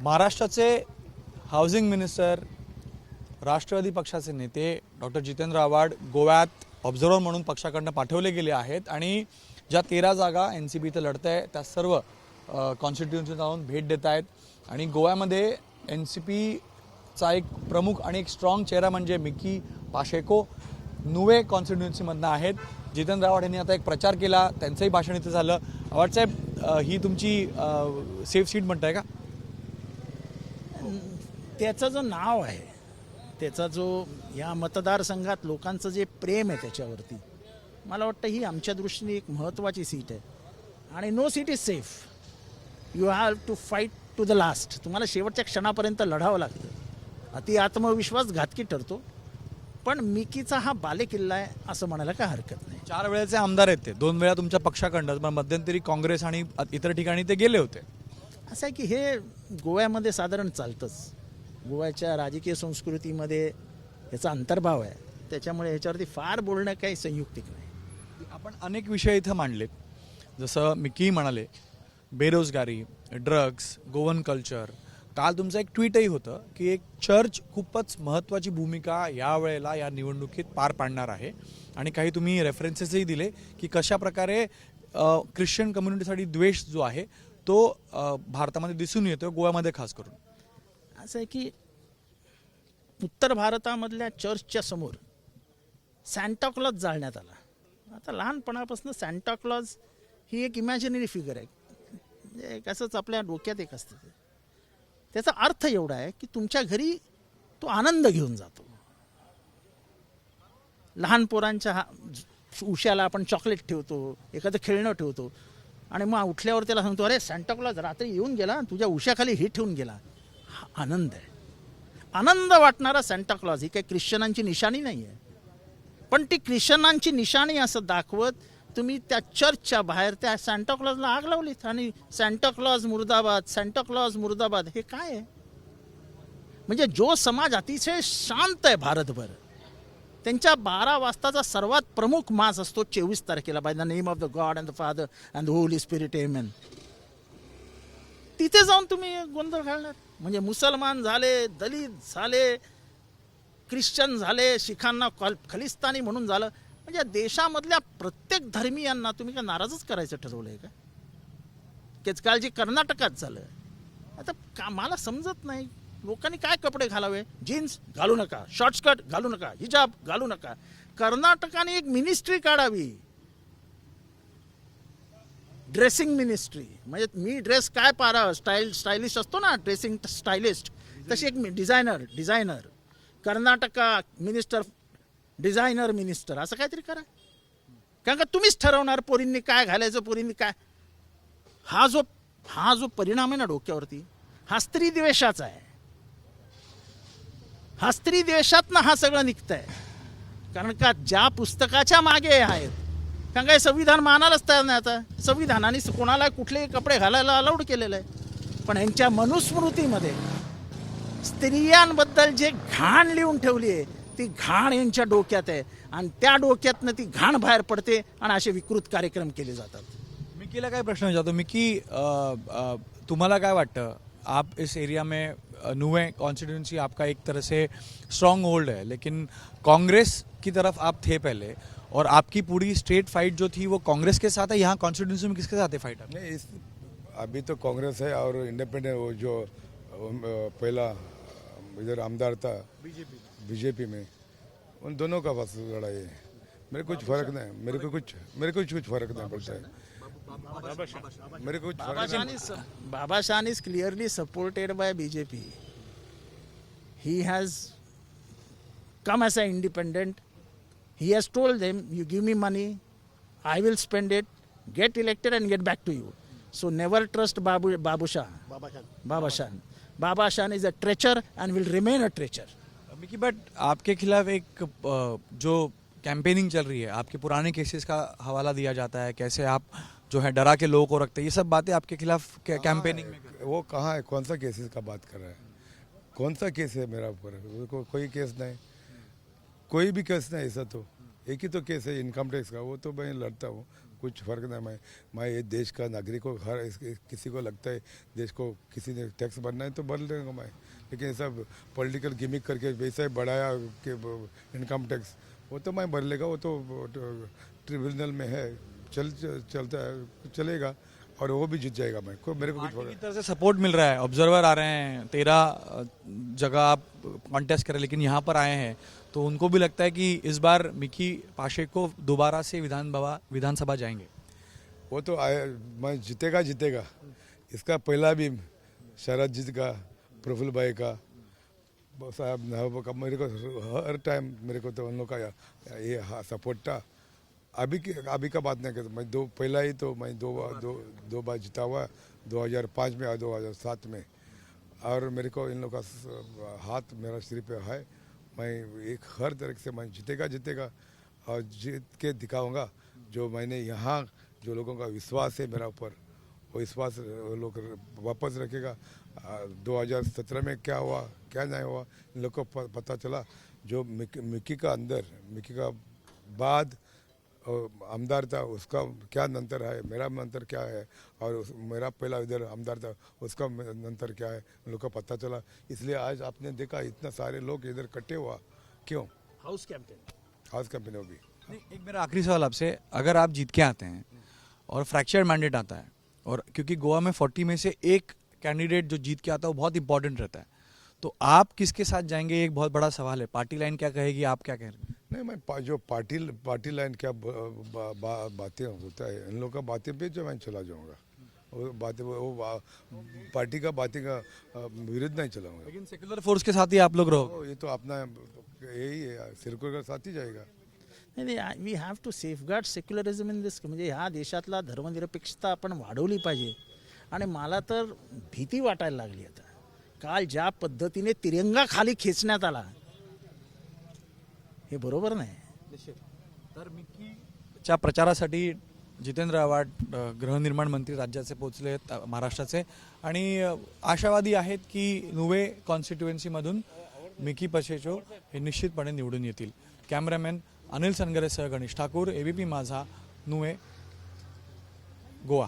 महाराष्ट्राचे housing minister, Rashtrawadi पक्षाचे नेते डॉक्टर जितेंद्र आव्हाड गोव्यात ऑब्झर्व्हर म्हणून पक्षाकडून पाठवले गेले आहेत आणि ज्या 13 जागा NCP इथं लढत आहे त्या सर्व कॉन्स्टिट्युएन्सी जाऊन भेट देत आहेत आणि गोव्यामध्ये NCPचा एक प्रमुख आणि एक स्ट्रॉंग चेहरा म्हणजे मिकी पाशेको नुवे कॉन्स्टिट्युएन्सीमधनं आहेत. जितेंद्र आव्हाड यांनी आता एक प्रचार केला, त्यांचंही भाषण इथं झालं. आव्हाड साहेब, ही तुमची सेफ सीट म्हणताय का? त्याचं जो नाव आहे, त्याचा जो या मतदारसंघात लोकांचं जे प्रेम आहे त्याच्यावरती, मला वाटतं ही आमच्या दृष्टीने एक महत्त्वाची सीट आहे आणि no seat is safe. You have to fight to the last. तुम्हाला शेवटच्या क्षणापर्यंत लढावं लागतं. अति आत्मविश्वास घातकी ठरतो, पण मिकीचा हा बालेकिल्ला आहे असं म्हणायला काय हरकत नाही. 4 वेळेचे आमदार आहेत ते, 2 वेळा तुमच्या पक्षाकडनं, पण मध्यंतरी काँग्रेस आणि इतर ठिकाणी ते गेले होते. असं आहे की हे गोव्यामध्ये साधारण चालतंच. गोव्याच्या राजकीय संस्कृतीमध्ये याचा अंतर्भाव आहे, त्याच्यामुळे ह्याच्यावरती फार बोलणं काही संयुक्तिक नाही. आपण अनेक विषय इथं मांडलेत, जसं मिकी म्हणाले बेरोजगारी, ड्रग्स, गोवन कल्चर. काल तुमचं एक ट्विटही होतं की एक चर्च खूपच महत्त्वाची भूमिका यावेळेला या निवडणुकीत पार पाडणार आहे आणि काही तुम्ही रेफरन्सेसही दिले की कशा प्रकारे ख्रिश्चन कम्युनिटीसाठी द्वेष जो आहे तो भारतामध्ये दिसून येतो, गोव्यामध्ये खास करून. असं आहे की उत्तर भारतामधल्या चर्चच्या समोर सॅन्टाक्लॉज जाळण्यात आला. आता लहानपणापासून सॅन्टाक्लॉज ही एक इमॅजिनरी फिगर आहे, म्हणजे एक असंच आपल्या डोक्यात एक असतं. त्याचा अर्थ एवढा आहे की तुमच्या घरी तो आनंद घेऊन जातो. लहान पोरांच्या उशाला आपण चॉकलेट ठेवतो, एखादं खेळणं ठेवतो आणि मग उठल्यावर त्याला सांगतो, अरे सॅन्टाक्लॉज रात्री येऊन गेला, तुझ्या उशाखाली हे ठेवून गेला. हा आनंद आहे. आनंद वाटणारा सॅन्टाक्लॉज ही काही ख्रिश्चनांची निशाणी नाही आहे, पण ती ख्रिश्चनांची निशाणी असं दाखवत तुम्ही त्या चर्चच्या बाहेर त्या सॅन्टाक्लॉजला आग लावलीत आणि सॅन्टाक्लॉज मुर्दाबाद, सॅन्टाक्लॉज मुर्दाबाद. हे काय आहे? म्हणजे जो समाज अतिशय शांत आहे भारतभर, त्यांच्या 12 वाजताचा सर्वात प्रमुख मास असतो 24 तारखेला, by the name of the God and the Father and the Holy Spirit amen. तिथे जाऊन तुम्ही गोंधळ घालणार? म्हणजे मुसलमान झाले, दलित झाले, ख्रिश्चन झाले, शिखांना खलिस्तानी म्हणून झालं, म्हणजे देशामधल्या प्रत्येक धर्मीयांना तुम्ही काय नाराजच करायचं ठरवलंय का? तेच काल जे कर्नाटकात झालं, आता मला समजत नाही लोकांनी काय कपडे घालावे. जीन्स घालू नका, शॉर्ट स्कर्ट घालू नका, हिजाब घालू नका. कर्नाटकाने एक मिनिस्ट्री काढावी, ड्रेसिंग मिनिस्ट्री. म्हणजे मी ड्रेस काय पारा स्टायलिश असतो ना, ड्रेसिंग स्टायलिस्ट, तशी एक designer Karnataka minister, designer minister, असं काहीतरी करा. कारण का तुम्हीच ठरवणार पोरींनी काय घालायचं, पोरींनी काय. हा जो परिणाम आहे ना डोक्यावरती, हा स्त्री द्वेषाचा आहे. हा स्त्री द्वेषातनं हा सगळं निघतंय. कारण का ज्या पुस्तकाच्या मागे आहेत, कारण काय संविधान मानायलाच तयार नाही. आता संविधानाने कोणाला कुठलेही कपडे घालायला अलाउड केलेलं आहे, पण यांच्या मनुस्मृतीमध्ये स्त्रियांबद्दल जे घाण लिहून ठेवली आहे, ती घाण यांच्या डोक्यात आहे आणि त्या डोक्यातनं ती घाण बाहेर पडते आणि असे विकृत कार्यक्रम केले जातात. मिकीला काय प्रश्न विचारतो. मिकी, तुम्हाला काय वाटतं, आप इस एरिया में नुवे कॉन्स्टिट्यूंसी आपका एक तरह से स्ट्रॉन्ग होल्ड है, लेकिन कांग्रेस की तरफ आप थे पहले और आपकी पूरी स्टेट फाइट जो थी वो कांग्रेस के साथ है. यहाँ कॉन्स्टिट्यूंसी में किसके साथ है फाइट? नहीं, अभी तो कांग्रेस है और इंडिपेंडेंट वो जो पहला इधर आमदार था बीजेपी में, उन दोनों का बस लड़ाई है. मेरे कुछ फर्क नहीं, मेरे को कुछ फर्क नहीं पड़ता है. मेरे को Baba Shan is clearly supported by BJP. He has come as an independent. He has told them, you give me money, I will spend it, get elected and get back to you. So never trust Baba Shan. Baba Shan is a treacher and will remain a treacher. Mickey, but आपके खिलाफ एक जो campaigning चल रही है, आपके पुराने cases का हवाला दिया जाता है, कैसे आप जो है डरा के लोगों को रखते हैं, ये सब बातें आपके खिलाफ कैंपेनिंग में वो कहाँ है? कौन सा केसेस का बात कर रहा है? कौन सा केस है मेरा ऊपर? कोई केस नहीं, कोई भी केस नहीं. ऐसा तो एक ही तो केस है इनकम टैक्स का, वो तो मैं लड़ता हूँ. कुछ फर्क नहीं। मैं ये देश का नागरिक को किसी को लगता है देश को किसी ने टैक्स भरना है तो भर लेगा मैं, लेकिन ऐसा पॉलिटिकल गिमिक करके वैसा ही बढ़ाया कि इनकम टैक्स वो तो मैं भर लेगा, वो तो ट्रिब्यूनल में है, चलता है चलेगा और वो भी जीत जाएगा। मैं को मेरे को कुछ पार्टी की तरफ से सपोर्ट मिल रहा है, ऑब्जर्वर आ रहे हैं, 13 जगह आप कॉन्टेस्ट करें लेकिन यहाँ पर आए हैं तो उनको भी लगता है कि इस बार मिकी पाशेको दोबारा से विधानसभा जाएंगे। वो तो मैं जीतेगा इसका पहला भी शरद जी का, प्रफुल्ल भाई का, साहब नवाब का, मेरे को हर टाइम मेरे को तो उन लोग का ये सपोर्ट था। अभी का बात नहीं करता मैं, पहला ही तो मैं दो बार जीता हुआ, 2005 में और 2007 में, और मेरे को इन लोग का हाथ मेरा सिर पे है। मैं एक हर तरह से मैं जीतेगा और जीत के दिखाऊंगा। जो मैंने यहाँ जो लोगों का विश्वास है मेरा ऊपर, वो विश्वास लोग वापस रखेगा। 2017 में क्या हुआ क्या नहीं हुआ इन लोग को पता चला। जो मिकी का बाद आमदार था उसका क्या अंतर है, मेरा अंतर क्या है, और मेरा पहला इधर आमदार था उसका अंतर क्या है, उन लोग को पता चला। इसलिए आज आपने देखा इतना सारे लोग इधर इकट्ठे हुआ, क्यों? हाउस कैंपेन होगी। एक मेरा आखिरी सवाल आपसे, अगर आप जीत के आते हैं और फ्रैक्चर्ड मैंडेट आता है, और क्योंकि गोवा में 40 में से एक कैंडिडेट जो जीत के आता है वो बहुत इंपॉर्टेंट रहता है, तो आप किसके साथ जाएंगे? एक बहुत बड़ा सवाल है। पार्टी लाइन क्या कहेगी, आप क्या कह रहे हैं? नहीं, मैं जो पार्टी लाइन क्या बातें होता है इन लोग का बातें पे जो मैं चला जाऊंगा, वो बातें वो पार्टी का बातें का विरुद्ध नहीं चलाऊंगा। लेकिन सेक्युलर फोर्स के साथ ही आप लोग रहो। ये तो अपना यही है, सिरकुल का साथ ही जाएगा। नाही we have to safeguard secularism in this, म्हणजे ह्या देशातला धर्मनिरपेक्षता आपण वाढवली पाहिजे. आणि मला तर भीती वाटायला लागली आता. काल ज्या पद्धतीने तिरंगा खाली खेचण्यात आला हे बरोबर नाही. तर मिकीच्या प्रचारासाठी जितेंद्र आव्हाड गृहनिर्माण मंत्री राज्याचे पोहोचले आहेत, महाराष्ट्राचे, आणि आशावादी आहेत की नुवे कॉन्स्टिट्युएन्सीमधून मिकी पाशेको हे निश्चितपणे निवडून येतील. कॅमेरामॅन अनिल सनगरेसह गणेश ठाकूर, ABP माझा, नुवे, गोवा.